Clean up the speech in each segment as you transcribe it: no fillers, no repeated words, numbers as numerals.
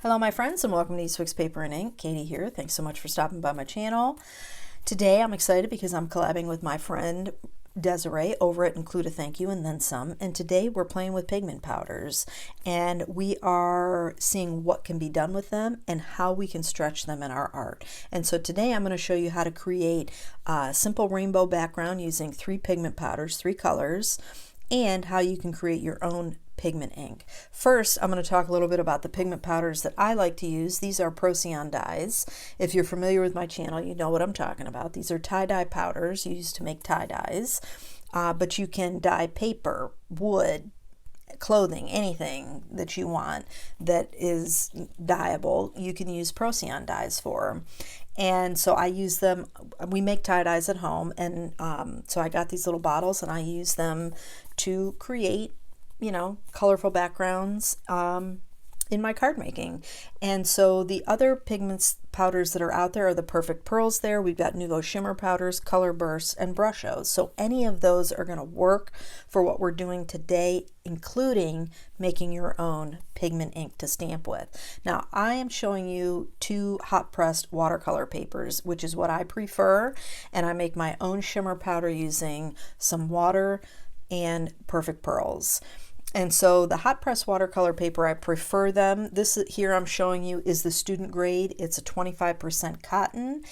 Hello my friends and welcome to Eastwicks Paper and Ink. Katie here. Thanks so much for stopping by my channel. Today I'm excited because I'm collabing with my friend Desiree over at Include a Thank You and Then Some, and today we're playing with pigment powders and we are seeing what can be done with them and how we can stretch them in our art. And so today I'm going to show you how to create a simple rainbow background using 3 pigment powders, 3 colors, and how you can create your own pigment ink. First, I'm going to talk a little bit about the pigment powders that I like to use. These are Procyon dyes. If you're familiar with my channel, you know what I'm talking about. These are tie-dye powders used to make tie-dyes, but you can dye paper, wood, clothing, anything that you want that is dyeable, you can use Procyon dyes for. And so I use them. We make tie-dyes at home, and so I got these little bottles and I use them to create, you know, colorful backgrounds in my card making. And so the other pigments powders that are out there are the Perfect Pearls there. We've got Nuvo Shimmer powders, Color Bursts, and Brushos. So any of those are going to work for what we're doing today, including making your own pigment ink to stamp with. Now I am showing you 2 hot pressed watercolor papers, which is what I prefer, and I make my own shimmer powder using some water and Perfect Pearls. And so the hot press watercolor paper, I prefer them. This here I'm showing you is the student grade. It's a 25% cotton.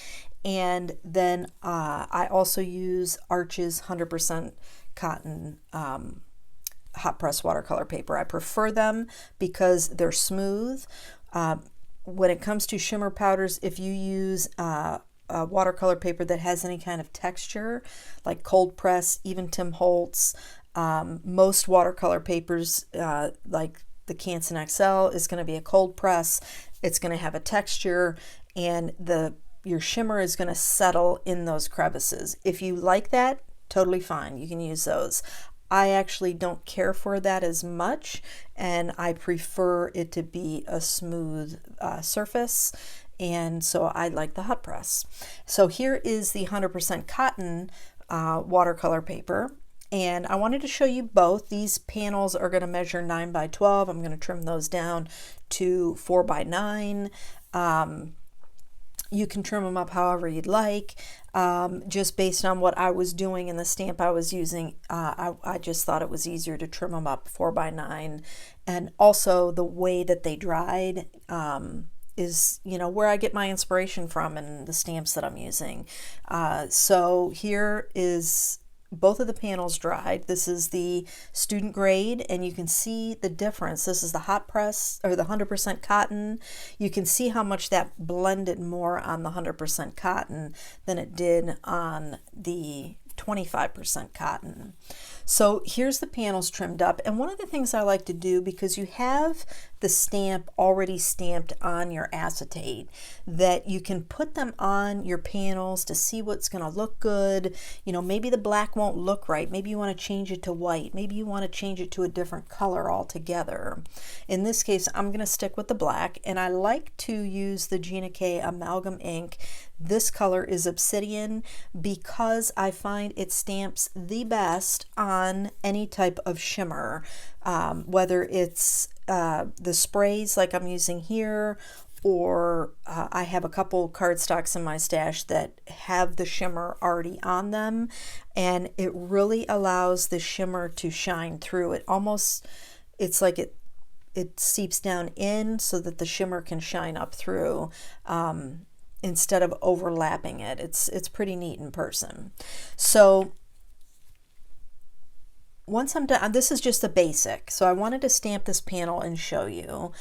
And then I also use Arch's 100% cotton hot press watercolor paper. I prefer them because they're smooth. When it comes to shimmer powders, if you use a watercolor paper that has any kind of texture, like cold press, even Tim Holtz, most watercolor papers like the Canson XL is going to be a cold press. It's going to have a texture, and your shimmer is going to settle in those crevices. If you like that, totally fine. You can use those. I actually don't care for that as much, and I prefer it to be a smooth surface, and so I like the hot press. So here is the 100% cotton watercolor paper. And I wanted to show you both. These panels are going to measure 9 by 12. I'm going to trim those down to 4 by 9. You can trim them up however you'd like. Just based on what I was doing in the stamp I was using, I just thought it was easier to trim them up 4 by 9. And also the way that they dried is, you know, where I get my inspiration from and the stamps that I'm using. So here is both of the panels dried. This is the student grade, and you can see the difference. This is the hot press, or the 100% cotton. You can see how much that blended more on the 100% cotton than it did on the 25% cotton. So here's the panels trimmed up, and one of the things I like to do, because you have the stamp already stamped on your acetate, that you can put them on your panels to see what's going to look good. You know, maybe the black won't look right. Maybe you want to change it to white. Maybe you want to change it to a different color altogether. In this case, I'm going to stick with the black, and I like to use the Gina K Amalgam ink. This color is Obsidian because I find it stamps the best on any type of shimmer, whether it's the sprays like I'm using here, or I have a couple cardstocks in my stash that have the shimmer already on them, and it really allows the shimmer to shine through. It almost, it's like it seeps down in so that the shimmer can shine up through, instead of overlapping it. It's pretty neat in person. So once I'm done, this is just the basic. So I wanted to stamp this panel and show you,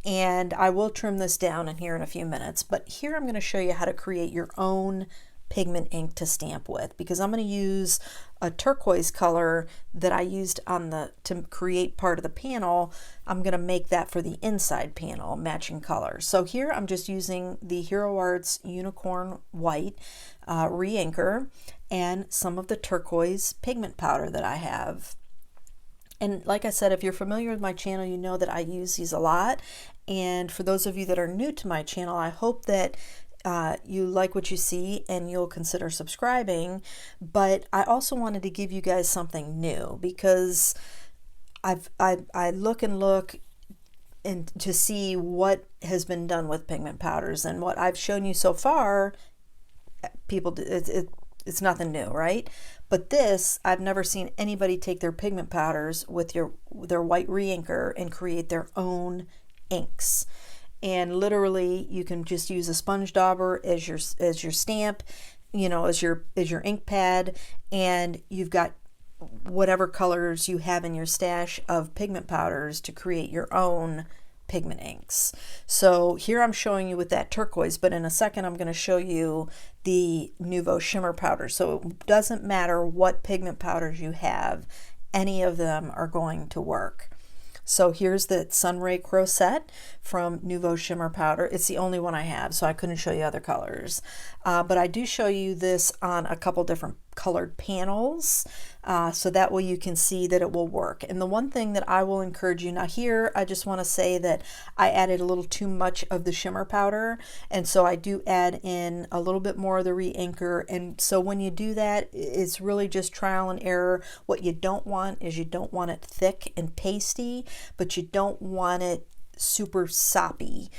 and I will trim this down in here in a few minutes, but here I'm going to show you how to create your own pigment ink to stamp with, because I'm going to use a turquoise color that I used on to create part of the panel. I'm going to make that for the inside panel, matching color. So here I'm just using the Hero Arts Unicorn White re-inker and some of the turquoise pigment powder that I have. And like I said, if you're familiar with my channel, you know that I use these a lot. And for those of you that are new to my channel, I hope that you like what you see and you'll consider subscribing. But I also wanted to give you guys something new, because I look and look and to see what has been done with pigment powders. And what I've shown you so far, people, it's nothing new, right? But this, I've never seen anybody take their pigment powders with their white reinker and create their own inks. And literally, you can just use a sponge dauber as your stamp, you know, as your ink pad, and you've got whatever colors you have in your stash of pigment powders to create your own pigment inks. So here I'm showing you with that turquoise, but in a second I'm going to show you the Nuvo Shimmer powder. So it doesn't matter what pigment powders you have, any of them are going to work. So here's the Sunray Crosette from Nuvo Shimmer powder. It's the only one I have, so I couldn't show you other colors. But I do show you this on a couple different colored panels, so that way you can see that it will work. And the one thing that I will encourage you, now here I just want to say that I added a little too much of the shimmer powder, and so I do add in a little bit more of the re-inker. And so when you do that, it's really just trial and error. What you don't want is you don't want it thick and pasty, but you don't want it super soppy.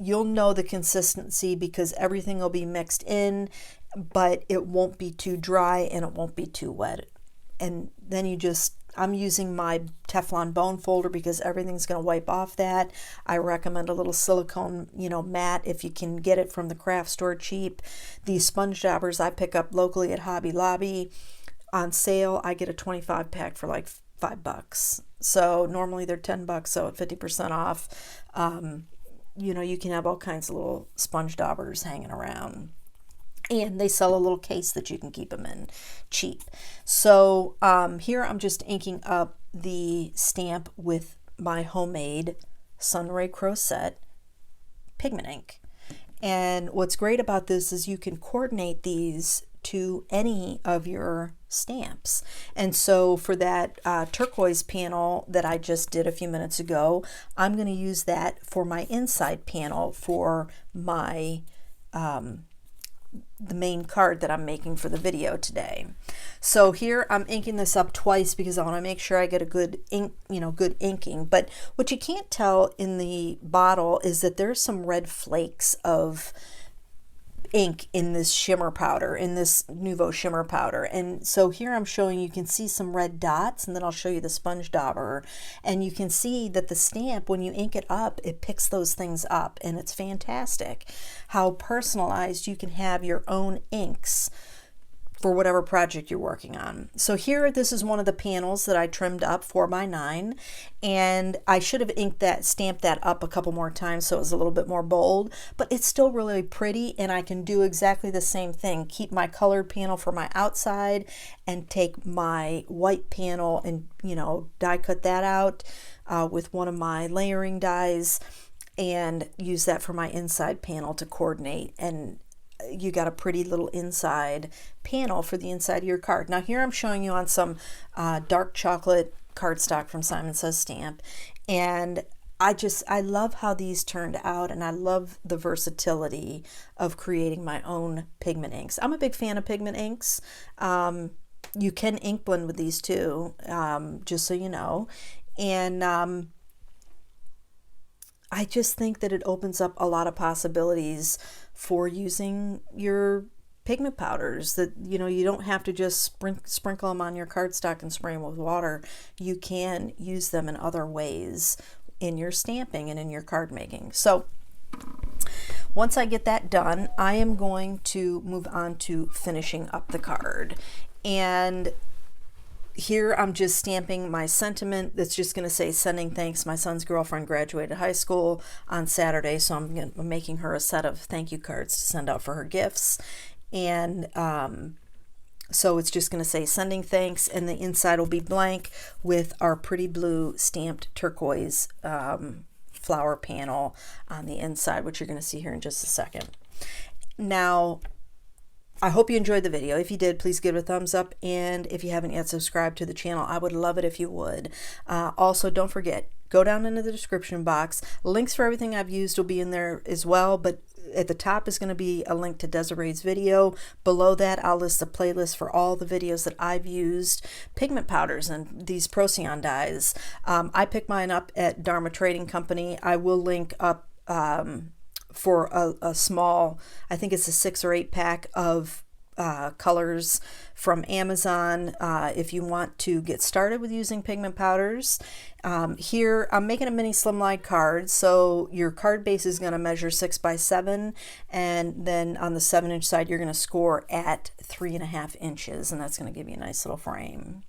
You'll know the consistency because everything will be mixed in, but it won't be too dry and it won't be too wet. And then I'm using my Teflon bone folder because everything's going to wipe off that. I recommend a little silicone, mat if you can get it from the craft store cheap. These sponge daubers I pick up locally at Hobby Lobby. On sale, I get a 25 pack for like $5. So normally they're $10, so at 50% off. You can have all kinds of little sponge daubers hanging around. And they sell a little case that you can keep them in cheap. So here I'm just inking up the stamp with my homemade Sunray Crosette pigment ink. And what's great about this is you can coordinate these to any of your stamps. And so for that turquoise panel that I just did a few minutes ago, I'm going to use that for my inside panel for my the main card that I'm making for the video today. So here I'm inking this up twice because I want to make sure I get a good ink, good inking. But what you can't tell in the bottle is that there's some red flakes of ink in this shimmer powder, in this Nuvo Shimmer powder. And so here I'm showing you can see some red dots, and then I'll show you the sponge dauber, and you can see that the stamp, when you ink it up, it picks those things up, and it's fantastic how personalized you can have your own inks for whatever project you're working on. So here, this is one of the panels that I trimmed up 4x9, and I should have stamped that up a couple more times so it was a little bit more bold, but it's still really pretty, and I can do exactly the same thing. Keep my colored panel for my outside and take my white panel and, die cut that out with one of my layering dies and use that for my inside panel to coordinate, and you got a pretty little inside panel for the inside of your card. Now here I'm showing you on some dark chocolate cardstock from Simon Says Stamp, and I love how these turned out, and I love the versatility of creating my own pigment inks. I'm a big fan of pigment inks. You can ink blend with these too, just so you know, and I just think that it opens up a lot of possibilities for using your pigment powders, that you don't have to just sprinkle them on your cardstock and spray them with water. You can use them in other ways in your stamping and in your card making. So once I get that done, I am going to move on to finishing up the card. And here I'm just stamping my sentiment that's just going to say, sending thanks. My son's girlfriend graduated high school on Saturday, so I'm making her a set of thank you cards to send out for her gifts. And so it's just going to say sending thanks, and the inside will be blank with our pretty blue stamped turquoise flower panel on the inside, which you're going to see here in just a second. Now, I hope you enjoyed the video. If you did, please give it a thumbs up, and if you haven't yet subscribed to the channel, I would love it if you would. Also, don't forget, go down into the description box. Links for everything I've used will be in there as well, but at the top is going to be a link to Desiree's video. Below that, I'll list a playlist for all the videos that I've used pigment powders and these Procyon dyes. I picked mine up at Dharma Trading Company. I will link up for a small, I think it's a 6 or 8 pack of colors from Amazon if you want to get started with using pigment powders. Here I'm making a mini slimline card, so your card base is going to measure 6 by 7, and then on the 7-inch side you're going to score at 3.5 inches, and that's going to give you a nice little frame.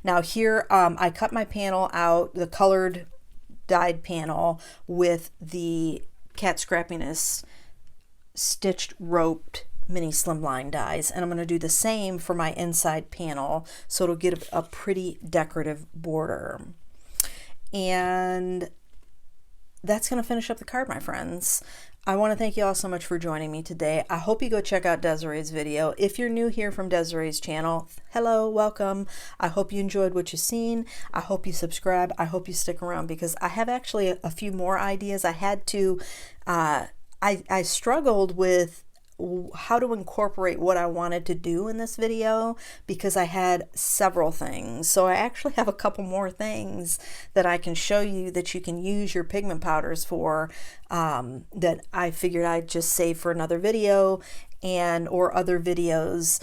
Now here I cut my panel out, the colored dyed panel, with the Cat Scrappiness stitched roped mini slimline dies, and I'm going to do the same for my inside panel so it'll get a pretty decorative border. And that's going to finish up the card, my friends. I want to thank you all so much for joining me today. I hope you go check out Desiree's video. If you're new here from Desiree's channel, hello, welcome. I hope you enjoyed what you've seen. I hope you subscribe. I hope you stick around, because I have actually a few more ideas. I had to, I struggled with how to incorporate what I wanted to do in this video, because I had several things. So I actually have a couple more things that I can show you that you can use your pigment powders for, that I figured I'd just save for another video or other videos.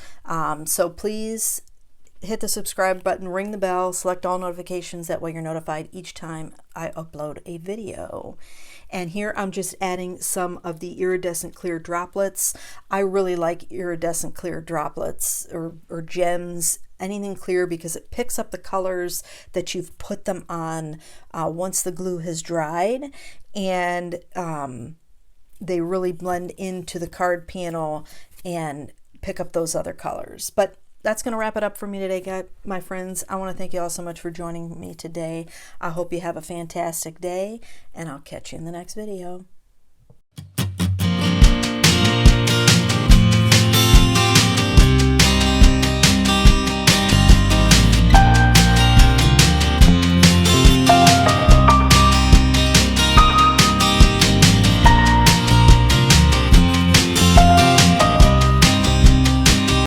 So please hit the subscribe button, ring the bell, select all notifications. That way you're notified each time I upload a video. And here I'm just adding some of the iridescent clear droplets. I really like iridescent clear droplets or gems, anything clear, because it picks up the colors that you've put them on once the glue has dried, and they really blend into the card panel and pick up those other colors. But that's going to wrap it up for me today, my friends. I want to thank you all so much for joining me today. I hope you have a fantastic day, and I'll catch you in the next video.